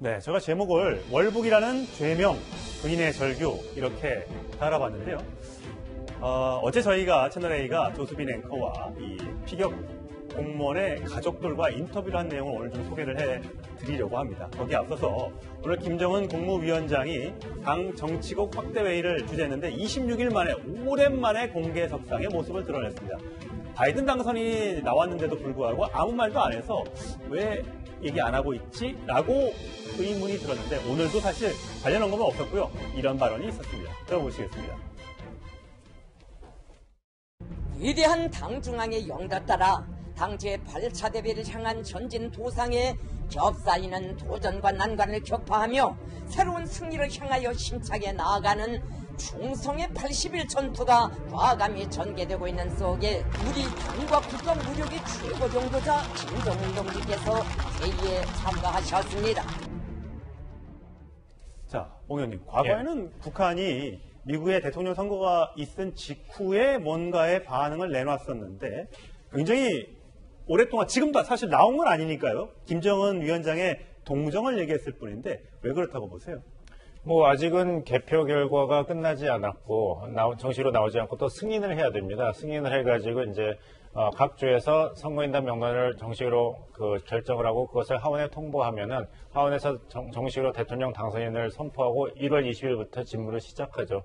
네, 제가 제목을 월북이라는 죄명, 부인의 절규 이렇게 달아봤는데요. 어제 저희가 채널A가 조수빈 앵커와 이 피격 공무원의 가족들과 인터뷰를 한 내용을 오늘 좀 소개를 해드리려고 합니다. 거기에 앞서서 오늘 김정은 국무위원장이 당 정치국 확대회의를 주재했는데 26일 만에 오랜만에 공개석상의 모습을 드러냈습니다. 바이든 당선이 나왔는데도 불구하고 아무 말도 안 해서 왜 얘기 안 하고 있지? 라고 의문이 들었는데 오늘도 사실 관련 언급은 없었고요. 이런 발언이 있었습니다. 들어보시겠습니다. 위대한 당 중앙의 영도 따라 당 제8차 대회를 향한 전진 도상에 겹싸이는 도전과 난관을 격파하며 새로운 승리를 향하여 힘차게 나아가는 충성의 80일 전투가 과감히 전개되고 있는 속에 우리 당과 국가 무력의 최고領導자 김정은 동지께서 회의에 참가하셨습니다. 자, 옹 의원님, 과거에는 북한이 미국의 대통령 선거가 있은 직후에 뭔가의 반응을 내놨었는데 굉장히 오랫동안, 지금도 사실 나온 건 아니니까요. 김정은 위원장의 동정을 얘기했을 뿐인데 왜 그렇다고 보세요? 뭐 아직은 개표 결과가 끝나지 않았고 정식으로 나오지 않고 또 승인을 해야 됩니다. 승인을 해가지고 이제 각 주에서 선거인단 명단을 정식으로 결정을 하고 그것을 하원에 통보하면은 하원에서 정식으로 대통령 당선인을 선포하고 1월 20일부터 직무를 시작하죠.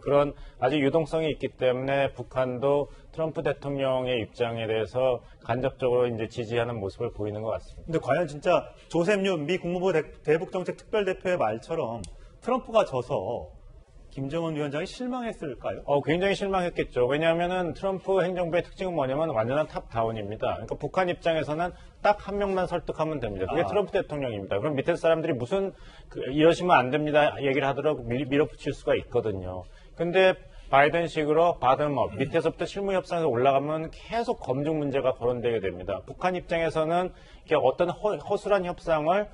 그런 아주 유동성이 있기 때문에 북한도 트럼프 대통령의 입장에 대해서 간접적으로 이제 지지하는 모습을 보이는 것 같습니다. 근데 과연 진짜 조셉 윤 미 국무부 대북정책 특별대표의 말처럼 트럼프가 져서 김정은 위원장이 실망했을까요? 굉장히 실망했겠죠. 왜냐하면은 트럼프 행정부의 특징은 뭐냐면 완전한 탑다운입니다. 그러니까 북한 입장에서는 딱 한 명만 설득하면 됩니다. 그게 트럼프 대통령입니다. 그럼 밑에 사람들이 무슨 이러시면 안 됩니다 얘기를 하더라도 밀어붙일 수가 있거든요. 근데 바이든식으로 바텀업, 밑에서부터 실무 협상에서 올라가면 계속 검증 문제가 거론되게 됩니다. 북한 입장에서는 어떤 허술한 협상을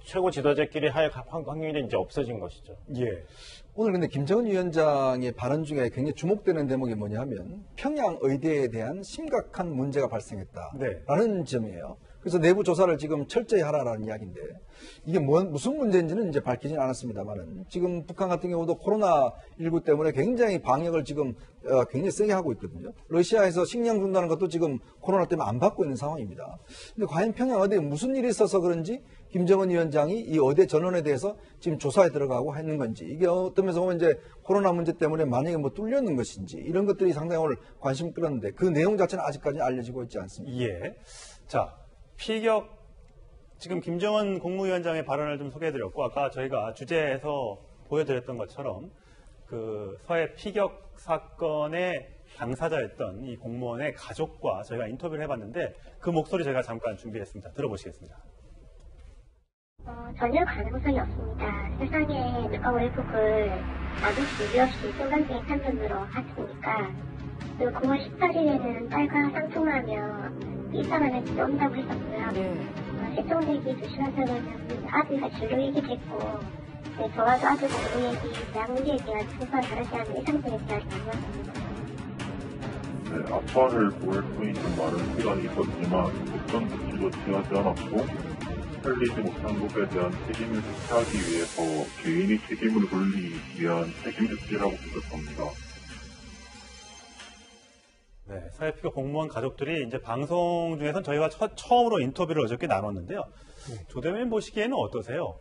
최고 지도자끼리 할 확률이 이제 없어진 것이죠. 예. 오늘 근데 김정은 위원장의 발언 중에 굉장히 주목되는 대목이 뭐냐면 평양 의대에 대한 심각한 문제가 발생했다라는 점이에요. 그래서 내부 조사를 지금 철저히 하라라는 이야기인데 이게 무슨 문제인지는 이제 밝히진 않았습니다만은 지금 북한 같은 경우도 코로나19 때문에 굉장히 방역을 지금 굉장히 세게 하고 있거든요. 러시아에서 식량 준다는 것도 지금 코로나 때문에 안 받고 있는 상황입니다. 근데 과연 평양 의대에 무슨 일이 있어서 그런지 김정은 위원장이 이 의대 전원에 대해서 지금 조사에 들어가고 했는 건지 이게 어떤 면에서 보면 이제 코로나 문제 때문에 만약에 뭐 뚫렸는 것인지 이런 것들이 상당히 오늘 관심을 끌었는데 그 내용 자체는 아직까지 알려지고 있지 않습니다. 예. 자, 피격 지금 김정은 국무위원장의 발언을 좀 소개해드렸고 아까 저희가 주제에서 보여드렸던 것처럼 그 서해 피격 사건의 당사자였던 이 공무원의 가족과 저희가 인터뷰를 해봤는데 그 목소리 저희가 잠깐 준비했습니다. 들어보시겠습니다. 전혀 가능성이 없습니다. 세상에 누가 월북을 나도 준비 없이 순간적인 판단으로 했으니까 그리고 9월 18일에는 딸과 상통하며 일상안에 온다고 했었고요. 실종되기 2시간 전에는 아들과 진로 얘기했고 저와도 아들 진로 얘기, 대학 문제에 대한 청소와 다르지 않은 일상적인 대화를 나누었습니다. 네, 아빠를 구할 수 있는 많은 시간이 있었지만 어떤 조치도 취하지 않았고 살리지 못한 것에 대한 책임을 회피하기 위해서 개인이 책임을 물리기 위한 책임주지라고 생각합니다. 네, 서해 피격 공무원 가족들이 이제 방송 중에선 저희가 처음으로 인터뷰를 어저께 나눴는데요. 조대민 보시기에는 어떠세요?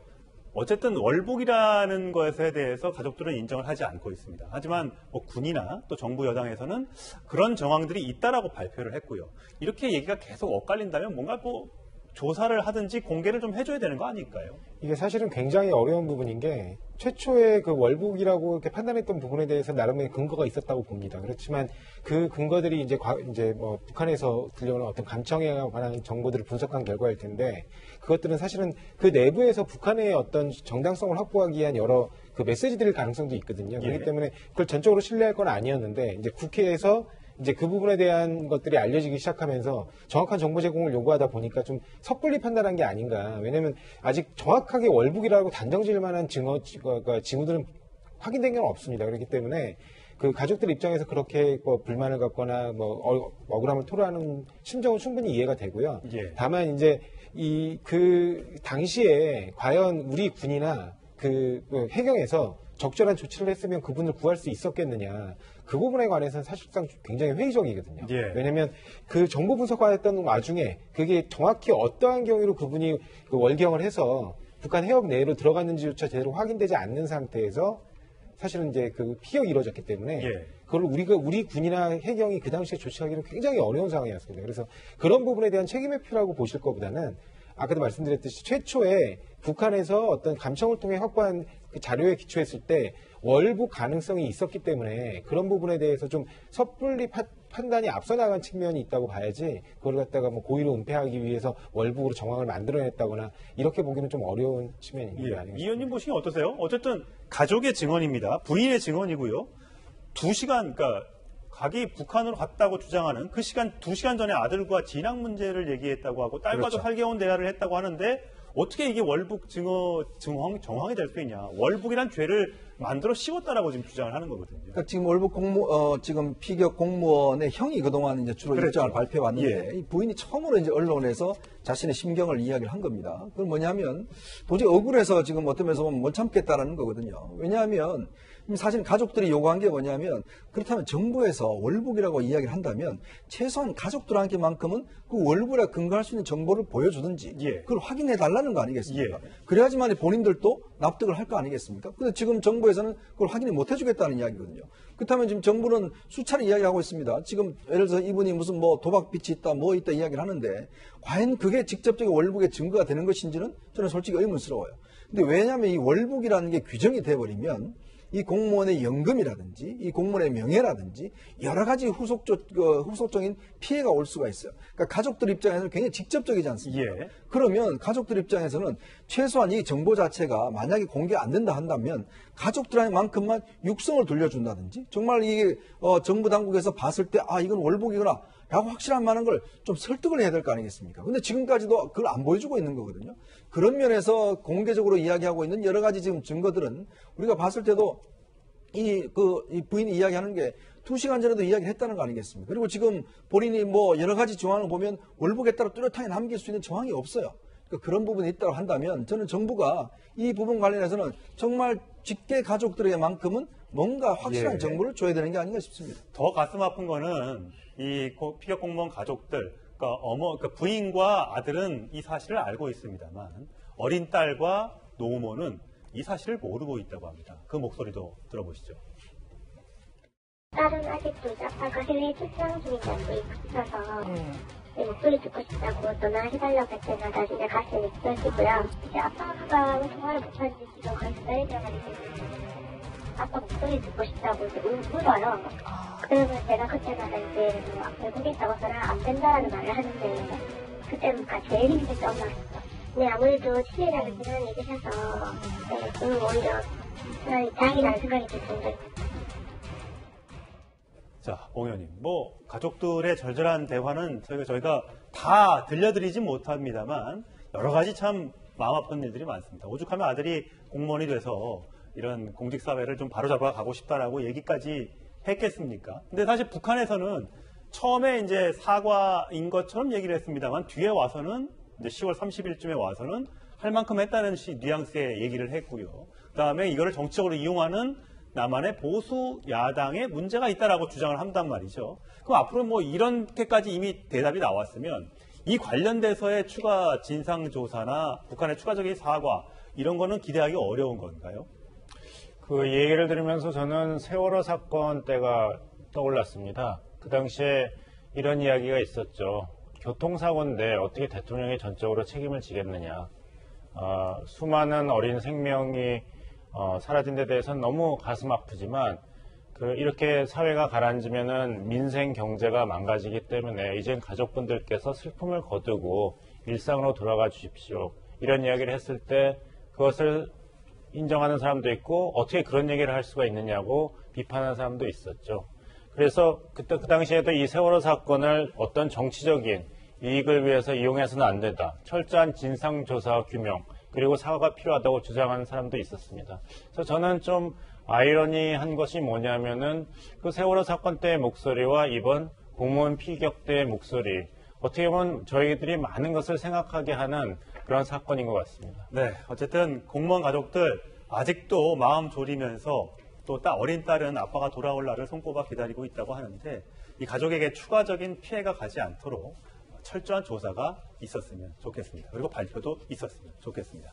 어쨌든 월북이라는 것에 대해서 가족들은 인정을 하지 않고 있습니다. 하지만 뭐 군이나 또 정부 여당에서는 그런 정황들이 있다라고 발표를 했고요. 이렇게 얘기가 계속 엇갈린다면 뭔가 뭐 조사를 하든지 공개를 좀 해줘야 되는 거 아닐까요? 이게 사실은 굉장히 어려운 부분인 게 최초의 그 월북이라고 이렇게 판단했던 부분에 대해서 나름의 근거가 있었다고 봅니다. 그렇지만 그 근거들이 이제 뭐 북한에서 들려오는 어떤 감청에 관한 정보들을 분석한 결과일 텐데 그것들은 사실은 그 내부에서 북한의 어떤 정당성을 확보하기 위한 여러 그 메시지들일 가능성도 있거든요. 그렇기 때문에 그걸 전적으로 신뢰할 건 아니었는데 이제 국회에서 이제 그 부분에 대한 것들이 알려지기 시작하면서 정확한 정보 제공을 요구하다 보니까 좀 섣불리 판단한 게 아닌가. 왜냐하면 아직 정확하게 월북이라고 단정 지을 만한 징후들은 확인된 건 없습니다. 그렇기 때문에 그 가족들 입장에서 그렇게 뭐 불만을 갖거나 뭐 억울함을 토로하는 심정은 충분히 이해가 되고요. 다만 이제 그 당시에 과연 우리 군이나 그 해경에서 적절한 조치를 했으면 그분을 구할 수 있었겠느냐. 그 부분에 관해서는 사실상 굉장히 회의적이거든요. 예. 왜냐하면 그 정보 분석과했던 와중에 그게 정확히 어떠한 경위로 그분이 그 월경을 해서 북한 해역 내로 들어갔는지조차 제대로 확인되지 않는 상태에서 사실은 이제 그 피격이 이루어졌기 때문에 예. 그걸 우리 군이나 해경이 그 당시에 조치하기는 굉장히 어려운 상황이었습니다. 그래서 그런 부분에 대한 책임의 표라고 보실 것보다는 아까도 말씀드렸듯이 최초에 북한에서 어떤 감청을 통해 확보한 그 자료에 기초했을 때 월북 가능성이 있었기 때문에 그런 부분에 대해서 좀 섣불리 판단이 앞서 나간 측면이 있다고 봐야지 그걸 갖다가 뭐 고의로 은폐하기 위해서 월북으로 정황을 만들어냈다거나 이렇게 보기는 좀 어려운 측면입니다. 이 의원님 보시기 어떠세요? 어쨌든 가족의 증언입니다. 부인의 증언이고요. 2시간, 그러니까 각이 북한으로 갔다고 주장하는 그 시간 2시간 전에 아들과 진학 문제를 얘기했다고 하고 딸과도 그렇죠. 8개월 대화를 했다고 하는데 어떻게 이게 월북 정황이 될 수 있냐. 월북이란 죄를 만들어 씌웠다라고 지금 주장을 하는 거거든요. 그러니까 지금 월북 지금 피격 공무원의 형이 그동안 이제 주로 그렇죠. 입장을 발표해 왔는데 예. 이 부인이 처음으로 이제 언론에서 자신의 심경을 이야기를 한 겁니다. 그건 뭐냐면 도저히 억울해서 지금 어떤 면에서 보면 못 참겠다라는 거거든요. 왜냐하면 사실 가족들이 요구한 게 뭐냐면 그렇다면 정부에서 월북이라고 이야기를 한다면 최소한 가족들한테만큼은 그 월북에 근거할 수 있는 정보를 보여주든지 예. 그걸 확인해 달라는 거 아니겠습니까? 예. 그래야지만 본인들도 납득을 할 거 아니겠습니까? 근데 지금 정부에서는 그걸 확인을 못 해주겠다는 이야기거든요. 그렇다면 지금 정부는 수차례 이야기하고 있습니다. 지금 예를 들어서 이분이 무슨 뭐 도박빚이 있다 뭐 있다 이야기를 하는데 과연 그게 직접적인 월북의 증거가 되는 것인지는 저는 솔직히 의문스러워요. 근데 왜냐하면 이 월북이라는 게 규정이 돼버리면 이 공무원의 연금이라든지 이 공무원의 명예라든지 여러 가지 후속적인 피해가 올 수가 있어요. 그러니까 가족들 입장에서는 굉장히 직접적이지 않습니까? 예. 그러면 가족들 입장에서는 최소한 이 정보 자체가 만약에 공개 안 된다 한다면 가족들한테만큼만 육성을 돌려준다든지 정말 이게 정부 당국에서 봤을 때 아 이건 월북이구나 라고 확실한 만한 걸 좀 설득을 해야 될 거 아니겠습니까? 근데 지금까지도 그걸 안 보여주고 있는 거거든요. 그런 면에서 공개적으로 이야기하고 있는 여러 가지 지금 증거들은 우리가 봤을 때도 이 부인이 이야기하는 게 2시간 전에도 이야기를 했다는 거 아니겠습니까? 그리고 지금 본인이 뭐 여러 가지 정황을 보면 월북에 따라 뚜렷하게 남길 수 있는 정황이 없어요. 그러니까 그런 부분이 있다고 한다면 저는 정부가 이 부분 관련해서는 정말 직계 가족들에게만큼은 뭔가 확실한 예. 정보를 줘야 되는 게 아닌가 싶습니다. 더 가슴 아픈 거는 이 피격 공무원 가족들, 그러니까 부인과 아들은 이 사실을 알고 있습니다만 어린 딸과 노모는 이 사실을 모르고 있다고 합니다. 그 목소리도 들어보시죠. 딸은 아직도 이제 아빠가 해외 출장 중이라고 있어서 목소리 듣고 싶다고 전화해달라고 할 때마다 이제 가슴이 찢어지고요. 이제 아빠가 통화를 못한 지 지금 거의 2달이 들어가는데 아빠 목소리 듣고 싶다고 이제 울어요. 그러면 제가 그때마다 이제 외국에 있다고서는 안 된다라는 말을 하는데 그때부터 제일 힘들었던 엄마였어. 근데 아무래도 치매라는 기간이 있으셔서 오히려 다행이라는 생각이 들 정도예요. 자, 오 의원님, 뭐 가족들의 절절한 대화는 저희가 다 들려드리진 못합니다만 여러 가지 참 마음 아픈 일들이 많습니다. 오죽하면 아들이 공무원이 돼서 이런 공직사회를 좀 바로잡아 가고 싶다라고 얘기까지 했겠습니까? 근데 사실 북한에서는 처음에 이제 사과인 것처럼 얘기를 했습니다만 뒤에 와서는 이제 10월 30일쯤에 와서는 할 만큼 했다는 뉘앙스의 얘기를 했고요. 그다음에 이거를 정치적으로 이용하는 남한의 보수 야당에 문제가 있다라고 주장을 한단 말이죠. 그럼 앞으로 뭐 이렇게까지 이미 대답이 나왔으면 이 관련돼서의 추가 진상조사나 북한의 추가적인 사과 이런 거는 기대하기 어려운 건가요? 그 얘기를 들으면서 저는 세월호 사건 때가 떠올랐습니다. 그 당시에 이런 이야기가 있었죠. 교통사고인데 어떻게 대통령이 전적으로 책임을 지겠느냐. 수많은 어린 생명이 사라진 데 대해서는 너무 가슴 아프지만 이렇게 사회가 가라앉으면은 민생 경제가 망가지기 때문에 이젠 가족분들께서 슬픔을 거두고 일상으로 돌아가 주십시오. 이런 이야기를 했을 때 그것을 인정하는 사람도 있고 어떻게 그런 얘기를 할 수가 있느냐고 비판하는 사람도 있었죠. 그래서 그 당시에도 이 세월호 사건을 어떤 정치적인 이익을 위해서 이용해서는 안 된다. 철저한 진상조사와 규명 그리고 사과가 필요하다고 주장하는 사람도 있었습니다. 그래서 저는 좀 아이러니한 것이 뭐냐면은 그 세월호 사건 때의 목소리와 이번 공무원 피격 때의 목소리 어떻게 보면 저희들이 많은 것을 생각하게 하는 그런 사건인 것 같습니다. 네, 어쨌든 공무원 가족들 아직도 마음 졸이면서 또 어린 딸은 아빠가 돌아올 날을 손꼽아 기다리고 있다고 하는데 이 가족에게 추가적인 피해가 가지 않도록 철저한 조사가 있었으면 좋겠습니다. 그리고 발표도 있었으면 좋겠습니다.